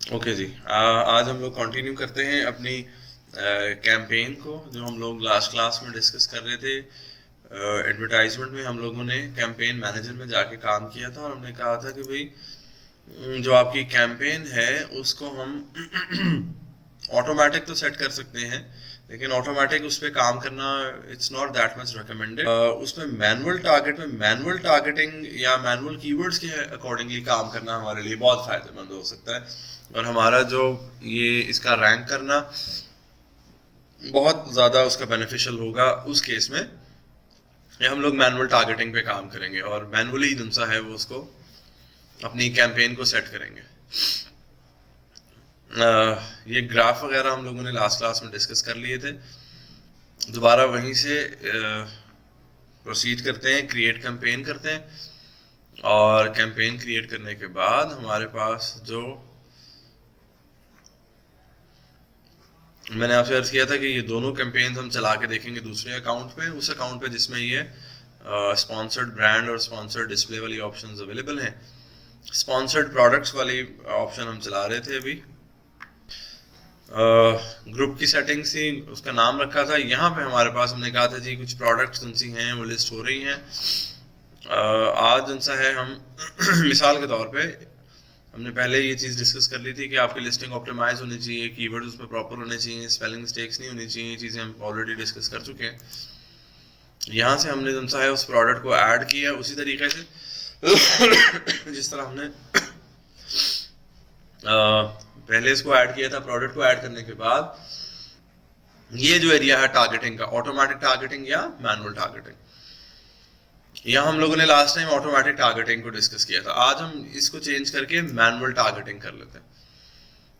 Okay जी। आज हम लोग कंटिन्यू करते हैं अपनी कैंपेन को, जो हम लोग लास्ट क्लास में डिस्कस कर रहे थे। एडवर्टाइजमेंट में हम लोगों ने कैंपेन मैनेजर में जाके काम किया था और हमने कहा था कि भाई जो आपकी कैंपेन है उसको हम ऑटोमेटिक तो सेट कर सकते हैं, लेकिन ऑटोमेटिक उस पर काम करना it's not that much recommended. उसमें मैनुअल टारगेटिंग या मैनुअल कीवर्ड्स के अकॉर्डिंगली काम करना हमारे लिए बहुत फायदेमंद हो सकता है, और हमारा जो ये इसका रैंक करना बहुत ज़्यादा उसका बेनिफिशियल होगा उस केस में। ये हम लोग मैनुअल टारगेटिंग पे काम करेंगे और मैनुअली जिनसा है वो उसको अपनी कैंपेन को सेट करेंगे। ये ग्राफ वगैरह हम लोगों ने लास्ट क्लास में डिस्कस कर लिए थे। दोबारा वहीं से प्रोसीड करते हैं, क्रिएट कैंपेन करते हैं, और कैंपेन क्रिएट करने के बाद हमारे पास जो मैंने आपसे अर्ज किया था कि ये दोनों कैंपेन हम चला के देखेंगे दूसरे अकाउंट पे, उस अकाउंट पे जिसमें ये स्पॉन्सर्ड ब्रांड और स्पॉन्सर्ड डिस्प्ले वाली ऑप्शंस अवेलेबल हैं। स्पॉन्सर्ड प्रोडक्ट्स वाली ऑप्शन हम चला रहे थे अभी। ग्रुप की सेटिंग्स थी, उसका नाम रखा था। यहाँ पे हमारे पास हमने कहा था जी कुछ प्रोडक्ट्स उनसी हैं वो लिस्ट हो रही हैं। आज उनसा है हम मिसाल के तौर पे हमने पहले ये चीज़ डिस्कस कर ली थी कि आपकी लिस्टिंग ऑप्टिमाइज होनी चाहिए, कीवर्ड उसमें प्रॉपर होने चाहिए, स्पेलिंग मिस्टेक्स नहीं होनी चाहिए। ये चीज़ें हम ऑलरेडी डिस्कस कर चुके हैं। यहाँ से हमने उनसा है उस प्रोडक्ट को ऐड किया उसी तरीके से जिस तरह हमने पहले इसको ऐड किया था। प्रोडक्ट को ऐड करने के बाद ये जो एरिया है टारगेटिंग का, ऑटोमेटिक टारगेटिंग या मैनुअल टारगेटिंग, यहाँ हम लोगों ने लास्ट टाइम ऑटोमेटिक टारगेटिंग को डिस्कस किया था। आज हम इसको चेंज करके मैनुअल टारगेटिंग कर लेते हैं।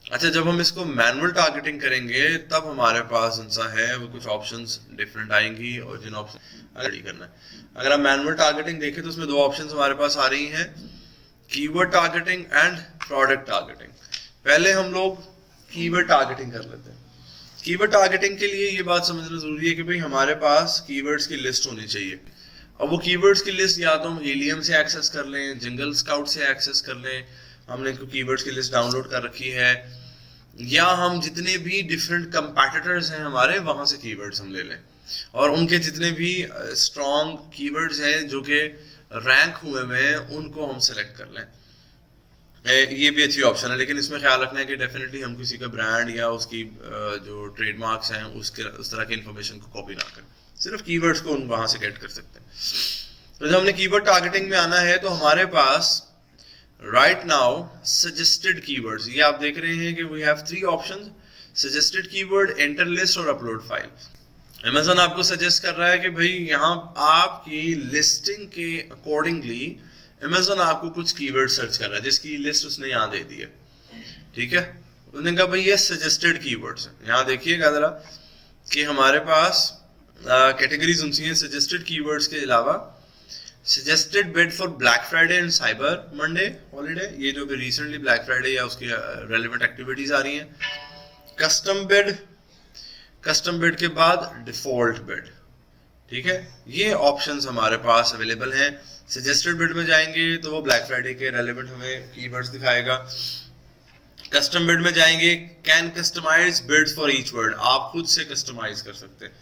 अच्छा, जब हम इसको मैनुअल टारगेटिंग करेंगे तब हमारे पास जैसा है वो कुछ ऑप्शंस डिफरेंट आएंगी, और जिन ऑप्शन अगर करना है, अगर आप मैनुअल टारगेटिंग देखें तो उसमें दो ऑप्शंस हमारे पास आ रही हैं, keyword targeting and product targeting. पहले हम लोग कीवर्ड टारगेटिंग कर लेते हैं। कीवर्ड टारगेटिंग के लिए ये बात समझना जरूरी है कि भाई हमारे पास कीवर्ड्स की लिस्ट होनी चाहिए। अब वो कीवर्ड्स की लिस्ट या तो हम हीलियम से एक्सेस कर लें, जंगल स्काउट से एक्सेस कर लें, हमने कीवर्ड्स की लिस्ट डाउनलोड कर रखी है, या हम जितने भी डिफरेंट कंपैटिटर्स हैं हमारे वहां से कीवर्ड्स हम ले लें, और उनके जितने भी स्ट्रॉन्ग कीवर्ड्स हैं जो कि रैंक हुए हुए हैं उनको हम सेलेक्ट कर लें। ये भी अच्छी ऑप्शन है, लेकिन इसमें ख्याल रखना है कि डेफिनेटली हम किसी का ब्रांड या उसकी जो ट्रेडमार्क्स हैं उसके उस तरह की इन्फॉर्मेशन को कॉपी ना करें, सिर्फ कीवर्ड्स को वहां से गेट कर सकते हैं। तो जब हमने कीवर्ड टारगेटिंग में आना है तो हमारे पास राइट नाउ सजेस्टेड कीवर्ड्स, ये आप देख रहे हैं कि we have 3 options, suggested keyword, enter list और अपलोड फाइल। अमेज़न आपको सजेस्ट कर रहा है कि भाई यहाँ आपकी लिस्टिंग के अकॉर्डिंगली अमेज़न आपको कुछ कीवर्ड सर्च कर रहा है जिसकी लिस्ट उसने यहाँ दे दी है। ठीक है, उन्होंने कहा भाई ये सजेस्टेड कीवर्ड्स हैं। यहाँ देखिएगा जरा कि हमारे पास कैटेगरीज उनसी हैं सजेस्टेड कीवर्ड्स के अलावा। Suggested bid for black Friday and cyber Monday holiday, ये जो भी रिसेंटली ब्लैक फ्राइडे या उसकी रेलेवेंट एक्टिविटीज आ रही हैं। कस्टम बिड के बाद डिफॉल्ट बिड। ठीक है, ये ऑप्शंस हमारे पास अवेलेबल हैं। सजेस्टेड बिड में जाएंगे तो वो ब्लैक फ्राइडे के रेलेवेंट हमें कीवर्ड्स दिखाएगा। कस्टम बिड में जाएंगे, can customize bids for each word, आप खुद से कस्टमाइज कर सकते हैं।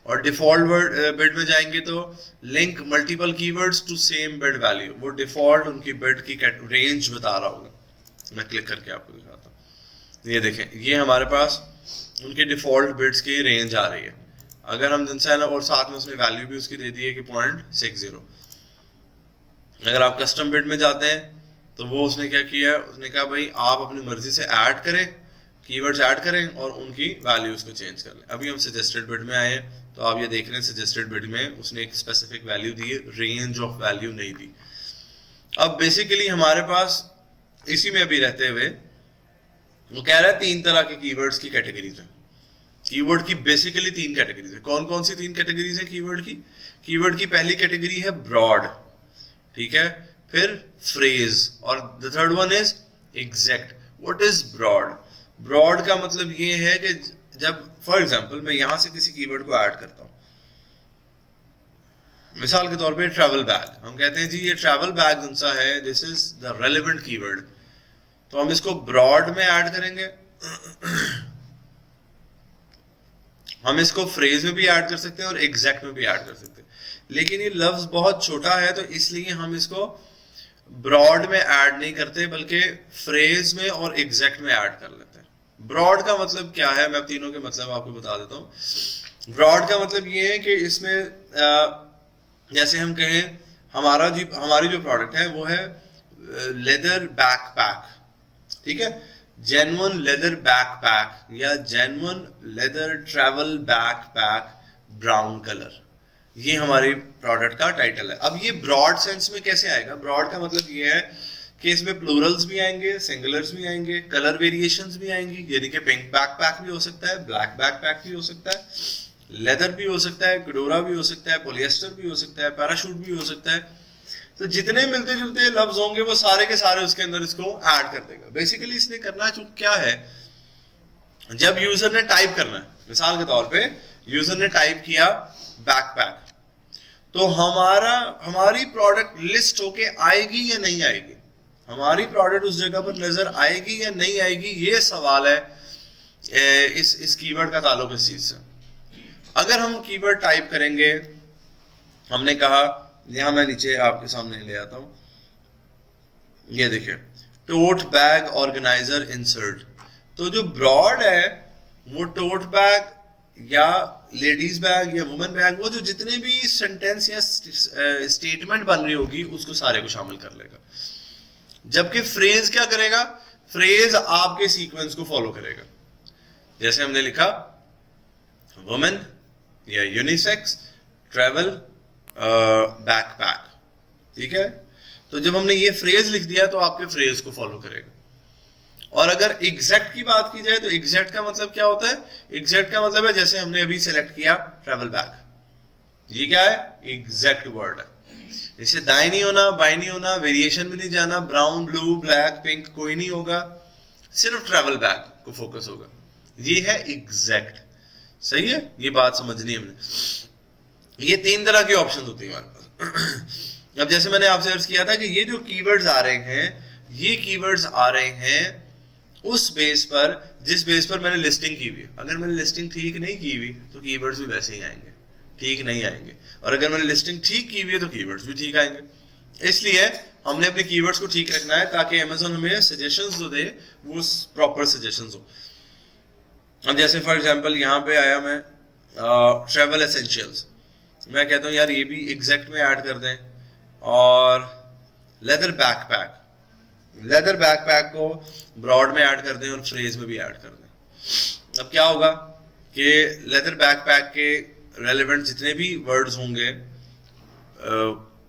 और डिफॉल्ट बिड में जाएंगे तो link multiple keywords to same bid value, वो डिफॉल्ट उनकी बिड की रेंज बता रहा होगा। मैं क्लिक करके आपको दिखाता हूँ। ये देखें, ये हमारे पास उनके डिफॉल्ट बिड्स की रेंज आ रही है। अगर हम जिनसे है ना, और साथ में उसने वैल्यू भी उसकी दे दी है कि 0.60। अगर आप कस्टम बिड में जाते हैं तो वो उसने क्या किया, उसने कहा भाई आप अपनी मर्जी से ऐड करें, कीवर्ड्स ऐड करें और उनकी वैल्यूज को चेंज कर लें। अभी हम सजेस्टेड बिड में आए हैं तो आप ये देख रहे हैं सजेस्टेड बिड में उसने एक स्पेसिफिक वैल्यू दी है, रेंज ऑफ वैल्यू नहीं दी। अब बेसिकली हमारे पास इसी में अभी रहते हुए वो कह रहा है 3 तरह के कीवर्ड्स की कैटेगरीज है। कीवर्ड की बेसिकली 3 कैटेगरीज है। कौन कौन सी 3 कैटेगरीज है कीवर्ड की? कीवर्ड की पहली कैटेगरी है ब्रॉड, ठीक है, फिर फ्रेज, और the third one is exact. What is broad? Broad का मतलब ये है कि जब फॉर एग्जांपल मैं यहां से किसी कीवर्ड को ऐड करता हूं, मिसाल के तौर पे ट्रैवल बैग, हम कहते हैं जी ये ट्रैवल बैग कौन सा है, this is the relevant keyword. तो हम इसको ब्रॉड में ऐड करेंगे, हम इसको फ्रेज में भी ऐड कर सकते हैं और एग्जैक्ट में भी ऐड कर सकते हैं, लेकिन ये लफ्ज बहुत छोटा है तो इसलिए हम इसको ब्रॉड में ऐड नहीं करते बल्कि फ्रेज में और एग्जैक्ट में ऐड कर लेते हैं। ब्रॉड का मतलब क्या है, मैं तीनों के मतलब आपको बता देता हूँ। ब्रॉड का मतलब ये है कि इसमें जैसे हम कहें हमारी जो प्रोडक्ट है वो है लेदर बैकपैक, ठीक है, जेन्युइन लेदर बैकपैक या genuine leather travel backpack brown colour, ये हमारी प्रोडक्ट का टाइटल है। अब ये ब्रॉड सेंस में कैसे आएगा? ब्रॉड का मतलब ये है कि इसमें प्लूरल्स भी आएंगे, सिंगुलर्स भी आएंगे, कलर वेरिएशंस भी आएंगी, यानी कि पिंक बैकपैक भी हो सकता है, ब्लैक बैकपैक भी हो सकता है, लेदर भी हो सकता है, कडोरा भी हो सकता है, पॉलिएस्टर भी हो सकता है, पैराशूट भी हो सकता है। तो जितने मिलते जुलते लफ्ज होंगे वो सारे के सारे उसके अंदर इसको ऐड कर देगा। बेसिकली इसने करना क्या है, जब यूजर ने टाइप करना है, मिसाल के तौर पे यूजर ने टाइप किया बैकपैक, तो हमारी प्रोडक्ट लिस्ट होके आएगी या नहीं आएगी, हमारी प्रोडक्ट उस जगह पर नजर आएगी या नहीं आएगी, ये सवाल है इस कीवर्ड का ताल्लुक इस चीज से। अगर हम कीवर्ड टाइप करेंगे, हमने कहा यहां मैं नीचे आपके सामने ले आता हूं, ये देखिए टोट बैग ऑर्गेनाइजर इंसर्ट, तो जो ब्रॉड है वो टोट बैग या लेडीज बैग या वुमेन बैग, वो जो जितने भी सेंटेंस या स्टेटमेंट बन रही होगी उसको सारे को शामिल कर लेगा। जबकि फ्रेज क्या करेगा, फ्रेज आपके सीक्वेंस को फॉलो करेगा। जैसे हमने लिखा वुमेन या यूनिसेक्स ट्रैवल बैकपैक, ठीक है, तो जब हमने ये फ्रेज लिख दिया तो आपके फ्रेज को फॉलो करेगा। और अगर एग्जैक्ट की बात की जाए तो एग्जैक्ट का मतलब क्या होता है? एग्जैक्ट का मतलब है जैसे हमने अभी सेलेक्ट किया ट्रैवल बैक, ये क्या है? एग्जैक्ट वर्ड है। इससे दाएं नहीं होना, बाएं नहीं होना, वेरिएशन में नहीं जाना, ब्राउन ब्लू ब्लैक पिंक कोई नहीं होगा, सिर्फ ट्रैवल बैक को फोकस होगा, ये है एग्जैक्ट। सही है, ये बात समझनी है हमने। ये तीन तरह के ऑप्शन होते हैं हमारे पास। अब जैसे मैंने आपसे अर्ज किया था कि ये जो कीवर्ड्स आ रहे हैं, ये कीवर्ड्स आ रहे हैं उस बेस पर जिस बेस पर मैंने लिस्टिंग की हुई है। अगर मैंने लिस्टिंग ठीक नहीं की हुई तो कीवर्ड्स भी वैसे ही आएंगे, ठीक नहीं आएंगे, और अगर मैंने लिस्टिंग ठीक की हुई है तो कीवर्ड्स भी ठीक आएंगे। इसलिए हमने अपने कीवर्ड्स को ठीक रखना है ताकि अमेज़न हमें सजेशंस जो दे वो प्रॉपर सजेशंस हो। अब जैसे फॉर एग्जांपल यहाँ पे आया मैं ट्रैवल एसेंशियल्स, मैं कहता हूँ यार ये भी एग्जैक्ट में ऐड कर दें, और लेदर बैकपैक, लेदर बैकपैक को ब्रॉड में ऐड कर दें और फ्रेज में भी ऐड कर दें। अब क्या होगा कि लेदर बैकपैक के रेलेवेंट जितने भी वर्ड्स होंगे,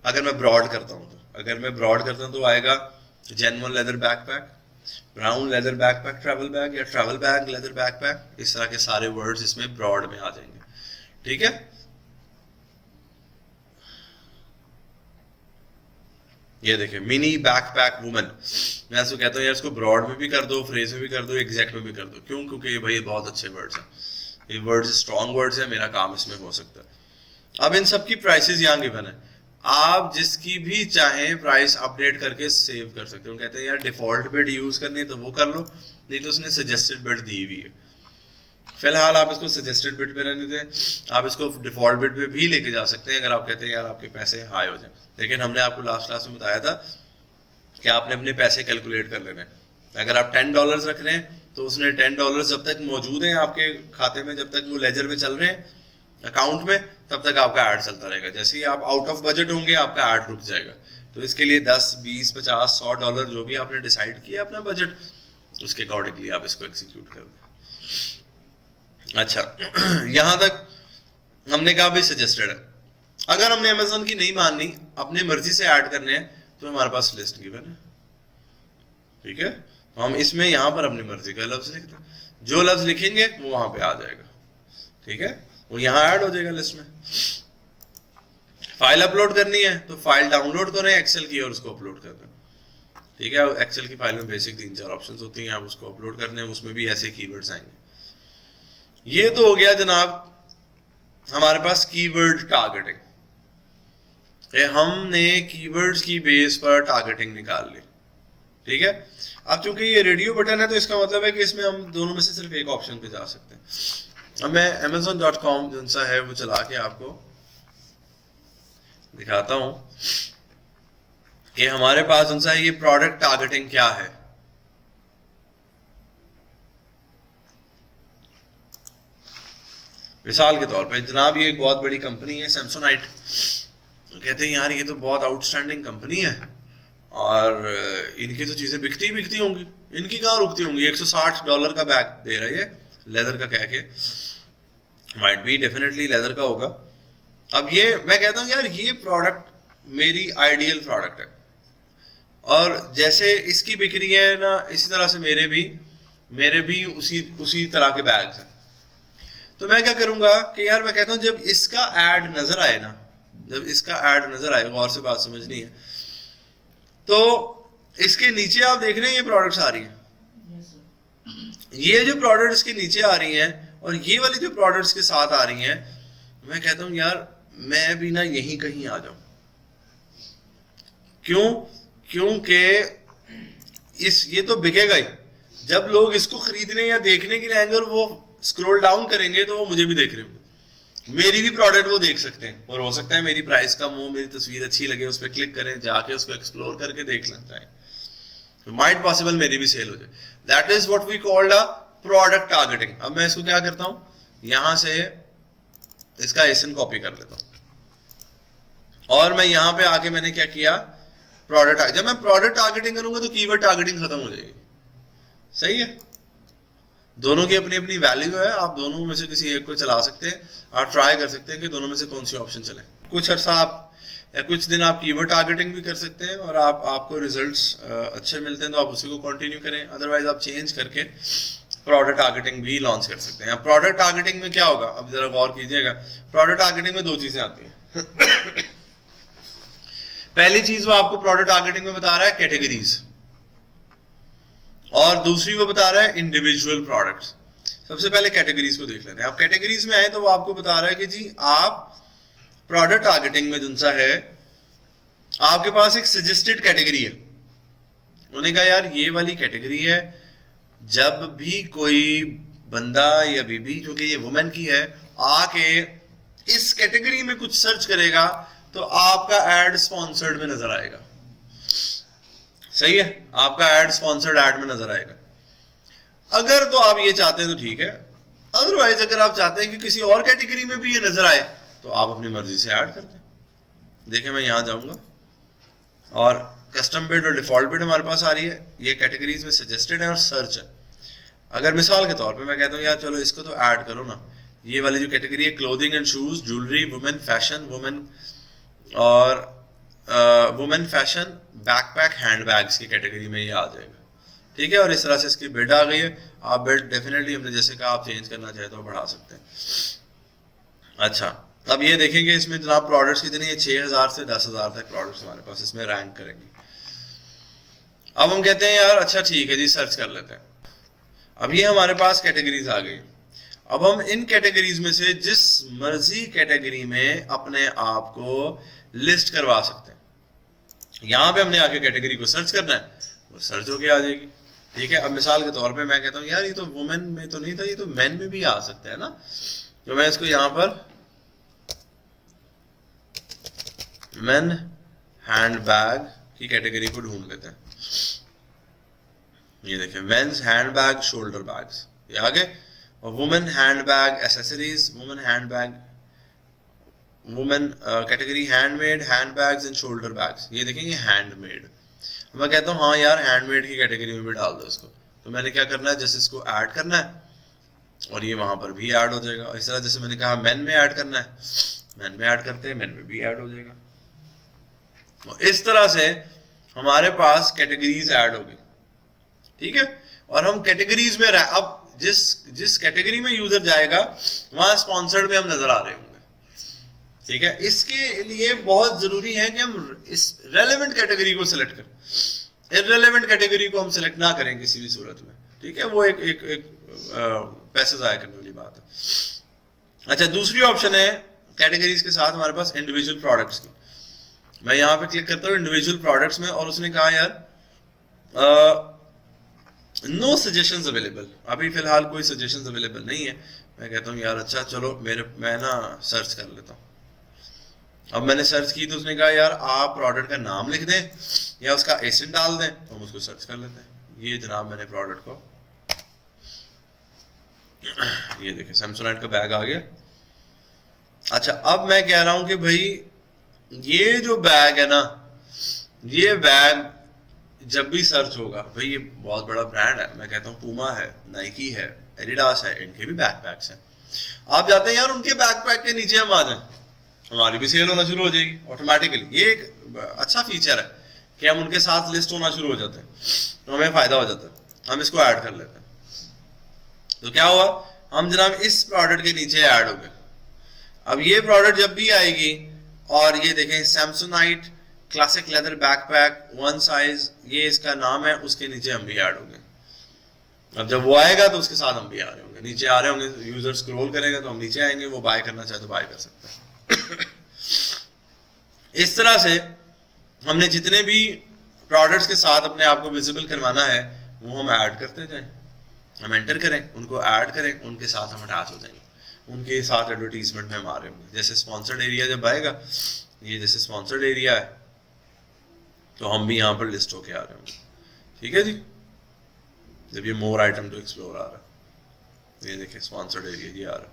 अगर मैं ब्रॉड करता हूँ तो आएगा genuine leather backpack, brown leather backpack travel bag, या ट्रैवल बैग लेदर बैकपैक, इस तरह के सारे वर्ड्स इसमें ब्रॉड में आ जाएंगे। ठीक है, ये देखिए मिनी बैकपैक वुमेन, मैं इसको कहता हूँ यार इसको ब्रॉड में भी कर दो, फ्रेज में भी कर दो, एग्जैक्ट में भी कर दो। क्यों? क्योंकि भाई ये बहुत अच्छे वर्ड्स हैं, ये वर्ड्स स्ट्रॉन्ग वर्ड्स हैं, मेरा काम इसमें हो सकता है। अब इन सब की प्राइसेस यहाँ गिवन है, आप जिसकी भी चाहें प्राइस अपडेट करके सेव कर सकते हो। कहते हैं यार डिफॉल्ट बिड यूज करनी है तो वो कर लो, नहीं तो उसने सजेस्टेड बिड दी हुई है। फिलहाल आप इसको सजेस्टेड बिड पे रहने दें, आप इसको डिफॉल्ट बिड पे भी लेके जा सकते हैं अगर आप कहते हैं यार आपके पैसे हाई हो जाए। लेकिन हमने आपको लास्ट क्लास में बताया था कि आपने अपने पैसे कैलकुलेट कर लेने हैं। अगर आप $10 रख रहे हैं तो उसने $10 जब तक मौजूद हैं आपके खाते में, जब तक वो लेजर में चल रहे हैं अकाउंट में, तब तक आपका ऐड चलता रहेगा। जैसे ही आप आउट ऑफ बजट होंगे आपका ऐड रुक जाएगा। तो इसके लिए 10, 20, 50, $100 जो भी आपने डिसाइड किया अपना बजट, उसके अकॉर्डिंगली आप इसको एग्जीक्यूट कर दें। अच्छा, यहां तक हमने कहा भाई सजेस्टेड है। अगर हमने अमेज़न की नहीं माननी, अपने मर्जी से ऐड करने हैं, तो हमारे पास लिस्ट गिवन है। ठीक है, तो हम इसमें यहां पर अपनी मर्जी का लफ्ज लिखते हैं, जो लफ्ज लिखेंगे वो वहां पे आ जाएगा। ठीक है, वो यहां ऐड हो जाएगा लिस्ट में। फाइल अपलोड करनी है तो फाइल डाउनलोड करें एक्सेल की और उसको अपलोड कर दें। ठीक है, एक्सेल की फाइल में बेसिक 3-4 ऑप्शंस होती हैं, आप उसको अपलोड करने हैं, उसमें भी ऐसे कीवर्ड्स आएंगे। ये तो हो गया जनाब हमारे पास कीवर्ड टारगेटिंग। हमने कीवर्ड्स की बेस पर टारगेटिंग निकाल ली। ठीक है। अब चूंकि ये रेडियो बटन है तो इसका मतलब है कि इसमें हम दोनों में से सिर्फ एक ऑप्शन पे जा सकते हैं। अब मैं amazon.com जो सा है वो चला के आपको दिखाता हूं कि हमारे पास उनसा ये प्रोडक्ट टारगेटिंग क्या है। मिसाल के तौर पे जनाब ये एक बहुत बड़ी कंपनी है सैमसोनाइट, कहते हैं यार ये तो बहुत आउटस्टैंडिंग कंपनी है और इनकी तो चीजें बिकती होंगी, इनकी कहाँ रुकती होंगी, $160 का बैग दे रहा है लेदर का, कह के माइट बी डेफिनेटली लेदर का होगा। अब ये मैं कहता हूँ यार ये प्रोडक्ट मेरी आइडियल प्रोडक्ट है और जैसे इसकी बिक्री है ना इसी तरह से मेरे भी उसी तरह के बैग्स हैं। तो मैं क्या करूंगा कि यार मैं कहता हूं जब इसका ऐड नजर आए ना, जब इसका ऐड नजर आए, गौर से बात समझनी है, तो इसके नीचे आप देख रहे हैं ये प्रोडक्ट्स आ रही हैं। ये जो प्रोडक्ट्स इसके नीचे आ रही हैं और ये वाली जो प्रोडक्ट्स के साथ आ रही हैं, मैं कहता हूं यार मैं भी ना यहीं कहीं आ जाऊं। क्योंकि ये तो बिकेगा ही। जब लोग इसको खरीदने या देखने के लिए आएंगे और वो स्क्रॉल डाउन करेंगे तो वो मुझे भी देख रहे होंगे, मेरी भी प्रोडक्ट वो देख सकते हैं और हो सकता है मेरी प्राइस कम हो, मेरी तस्वीर अच्छी लगे, उस पर क्लिक करें, जाके उसको एक्सप्लोर करके देख लेना है, तो माइट पॉसिबल मेरी भी सेल हो जाए। That is what we called a product targeting. अब मैं इसको क्या करता हूं, यहां से इसका एसन कॉपी कर लेता हूं और मैं यहां पे आके मैंने क्या किया, प्रोडक्ट, जब मैं प्रोडक्ट टारगेटिंग करूंगा तो कीवर्ड टारगेटिंग खत्म हो जाएगी। सही है, दोनों की अपनी अपनी वैल्यू है, आप दोनों में से किसी एक को चला सकते हैं, आप ट्राई कर सकते हैं कि दोनों में से कौन सी ऑप्शन चले। कुछ अर्सा आप या कुछ दिन आप कीवर्ड टारगेटिंग भी कर सकते हैं और आपको रिजल्ट्स अच्छे मिलते हैं तो आप उसी को कंटिन्यू करें, अदरवाइज आप चेंज करके प्रोडक्ट टारगेटिंग भी लॉन्च कर सकते हैं। प्रोडक्ट टारगेटिंग में क्या होगा, अब जरा गौर कीजिएगा, प्रोडक्ट टारगेटिंग में दो चीजें आती हैं। पहली चीज वो आपको प्रोडक्ट टारगेटिंग में बता रहा है कैटेगरीज, और दूसरी वो बता रहा है इंडिविजुअल प्रोडक्ट्स। सबसे पहले कैटेगरीज को देख लेते हैं। आप कैटेगरीज में आए तो वो आपको बता रहा है कि जी आप प्रोडक्ट टारगेटिंग में जिनसा है आपके पास एक सजेस्टेड कैटेगरी है। उन्होंने कहा यार ये वाली कैटेगरी है, जब भी कोई बंदा या बीबी जो कि ये वुमेन की है आके इस कैटेगरी में कुछ सर्च करेगा तो आपका एड स्पॉन्सर्ड में नजर आएगा। सही है, आपका एड स्पॉन्सर्ड एड में नजर आएगा। अगर तो आप ये चाहते हैं तो ठीक है, अदरवाइज अगर आप चाहते हैं कि किसी और कैटेगरी में भी ये नजर आए तो आप अपनी मर्जी से ऐड करते हैं। देखिए मैं यहां जाऊंगा और कस्टम बिड और डिफॉल्ट बिड हमारे पास आ रही है, ये कैटेगरीज में सजेस्टेड है और सर्च है। अगर मिसाल के तौर पे मैं कहता हूँ यार चलो इसको तो ऐड करो ना, ये वाली जो कैटेगरी है clothing and shoes, jewellery, women fashion, women और वुमेन फैशन, बैकपैक, हैंडबैग्स की कैटेगरी में ये आ जाएगा। ठीक है, और इस तरह से इसकी बिड आ गई है। आप बिड डेफिनेटली हमने जैसे कहा आप चेंज करना चाहे तो बढ़ा सकते हैं। अच्छा, अब ये देखेंगे इसमें जनाब प्रोडक्ट्स कितनी है, 6000 से 10,000 तक प्रोडक्ट्स हमारे पास इसमें रैंक करेंगे। अब हम कहते हैं यार अच्छा ठीक है जी सर्च कर लेते हैं। अब ये हमारे पास कैटेगरीज आ गई। अब हम इन कैटेगरीज में से जिस मर्जी कैटेगरी में अपने आप को लिस्ट करवा सकते हैं। यहां पे हमने आके कैटेगरी को सर्च करना है, वो सर्च होके आ जाएगी। ठीक है, अब मिसाल के तौर पे मैं कहता हूँ यार ये तो वुमेन में तो नहीं था, ये तो मेन में भी आ सकता है ना, तो मैं इसको यहां पर मेन हैंडबैग की कैटेगरी को ढूंढ लेते हैं। ये देखिए मेंस हैंडबैग शोल्डर बैग्स, ये आगे, और women handbag accessories, women handbag, women category handmade, handbags and shoulder bags. ये देखेंगे हैंडमेड, मैं कहता हूँ हाँ यार हैंडमेड की कैटेगरी में भी डाल दो इसको। तो मैंने क्या करना है, जैसे इसको ऐड करना है और ये वहां पर भी ऐड हो जाएगा। इस तरह जैसे मैंने कहा मेन में ऐड करना है, मेन में ऐड करते हैं, मेन में भी ऐड हो जाएगा। और इस तरह से हमारे पास कैटेगरीज ऐड हो गई। ठीक है, और हम कैटेगरीज में अब जिस कैटेगरी में यूजर जाएगा वहां स्पॉन्सर्ड में हम नजर आ रहे होंगे। ठीक है, इसके लिए बहुत जरूरी है कि हम इस रेलेवेंट कैटेगरी को सिलेक्ट करें, इररेलेवेंट कैटेगरी को हम सिलेक्ट ना करें किसी भी सूरत में। ठीक है, वो एक पैसे जाया करने वाली बात है। अच्छा, दूसरी ऑप्शन है कैटेगरीज के साथ हमारे पास इंडिविजुअल प्रोडक्ट्स की। मैं यहाँ पे क्लिक करता हूँ इंडिविजुअल प्रोडक्ट्स में, और उसने कहा यार नो सजेशंस अवेलेबल, अभी फिलहाल कोई सजेशंस अवेलेबल नहीं है। मैं कहता हूँ यार अच्छा चलो मैं ना सर्च कर लेता हूँ। अब मैंने सर्च की तो उसने कहा यार आप प्रोडक्ट का नाम लिख दें या उसका एसिड डाल दें, तो हम उसको सर्च कर लेते हैं। ये जनाब मैंने प्रोडक्ट को, ये देखिए सैमसोनाइट का बैग आ गया। अच्छा अब मैं कह रहा हूं कि भाई ये जो बैग है ना, ये बैग जब भी सर्च होगा, भाई ये बहुत बड़ा ब्रांड है, मैं कहता हूँ पूमा है, नाइकी है, एडिडास है, इनके भी बैकपैक्स हैं। आप जाते हैं यार उनके बैकपैक के नीचे हम आ जाएं, हमारी भी सेल होना शुरू हो जाएगी ऑटोमेटिकली। ये एक अच्छा फीचर है कि हम उनके साथ लिस्ट होना शुरू हो जाते हैं, तो हमें फायदा हो जाता है, हम इसको ऐड कर लेते हैं। तो क्या हुआ, हम जनाब इस प्रोडक्ट के नीचे ऐड हो गए। अब ये प्रोडक्ट जब भी आएगी, और ये देखें Samsonite classic leather backpack 1 size, ये इसका नाम है, उसके नीचे हम भी ऐड होंगे। अब जब वो आएगा तो उसके साथ हम भी आ रहे होंगे, नीचे आ रहे होंगे, यूजर स्क्रॉल करेगा तो हम नीचे आएंगे, वो बाय करना चाहे तो बाय कर सकते हैं। इस तरह से हमने जितने भी प्रोडक्ट्स के साथ अपने आप को विजिबल करवाना है वो हम ऐड करते जाएं, हम एंटर करें, उनको ऐड करें, उनके साथ हम अटैच हो जाएंगे, उनके साथ एडवर्टीजमेंट में हम आ रहे होंगे। जैसे स्पॉन्सर्ड एरिया जब आएगा, ये जैसे स्पॉन्सर्ड एरिया है, तो हम भी यहाँ पर लिस्ट होके आ रहे होंगे। ठीक है जी, जब ये मोर आइटम टू एक्सप्लोर आ रहा है, ये देखिए स्पॉन्सर्ड एरिया ये आ रहा है,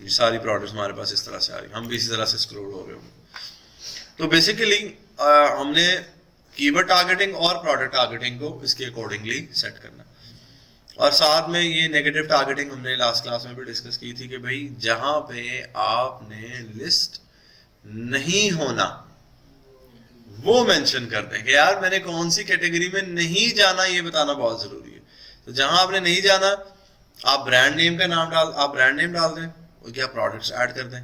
ये सारी प्रोडक्ट्स हमारे पास इस तरह से आ रही, हम भी इसी तरह से स्क्रॉल हो रहे होंगे। तो बेसिकली हमने कीवर्ड टारगेटिंग और प्रोडक्ट टारगेटिंग को इसके अकॉर्डिंगली सेट करना, और साथ में ये नेगेटिव टारगेटिंग हमने लास्ट क्लास में भी डिस्कस की थी कि भाई जहां पे आपने लिस्ट नहीं होना वो मेंशन कर दें कि यार मैंने कौन सी कैटेगरी में नहीं जाना, ये बताना बहुत जरूरी है। तो जहां आपने नहीं जाना, आप ब्रांड नेम का नाम आप ब्रांड नेम डाल दें, और क्या प्रोडक्ट्स ऐड कर दें,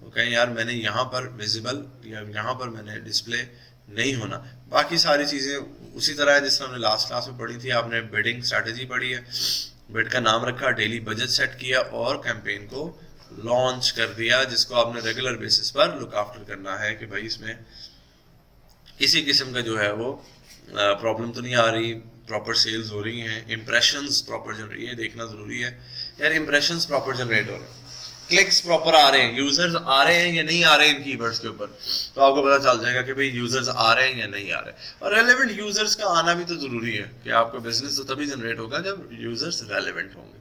वो कहें यार मैंने यहाँ पर विजिबल या यहाँ पर मैंने डिस्प्ले नहीं होना। बाकी सारी चीज़ें उसी तरह है जिस तरह हमने लास्ट क्लास में पढ़ी थी। आपने बिडिंग स्ट्रैटेजी पढ़ी है, बिड का नाम रखा, डेली बजट सेट किया और कैंपेन को लॉन्च कर दिया, जिसको आपने रेगुलर बेसिस पर लुक आफ्टर करना है कि भाई इसमें किसी किस्म का जो है वो प्रॉब्लम तो नहीं आ रही, प्रॉपर सेल्स हो रही हैं, इंप्रेशंस प्रॉपर जनरेट, ये देखना ज़रूरी है यार इंप्रेशंस प्रॉपर जनरेट हो रहे हैं, क्लिक्स प्रॉपर आ रहे हैं, यूजर्स आ रहे हैं या नहीं आ रहे हैं इन कीवर्ड्स के ऊपर, तो आपको पता चल जाएगा कि भाई यूजर्स आ रहे हैं या नहीं आ रहे हैं। और रेलेवेंट यूजर्स का आना भी तो ज़रूरी है कि आपका बिजनेस तो तभी जनरेट होगा जब यूजर्स रेलेवेंट होंगे।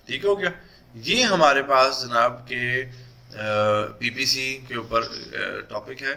ठीक हो गया, ये हमारे पास जनाब के पीपीसी के ऊपर टॉपिक है।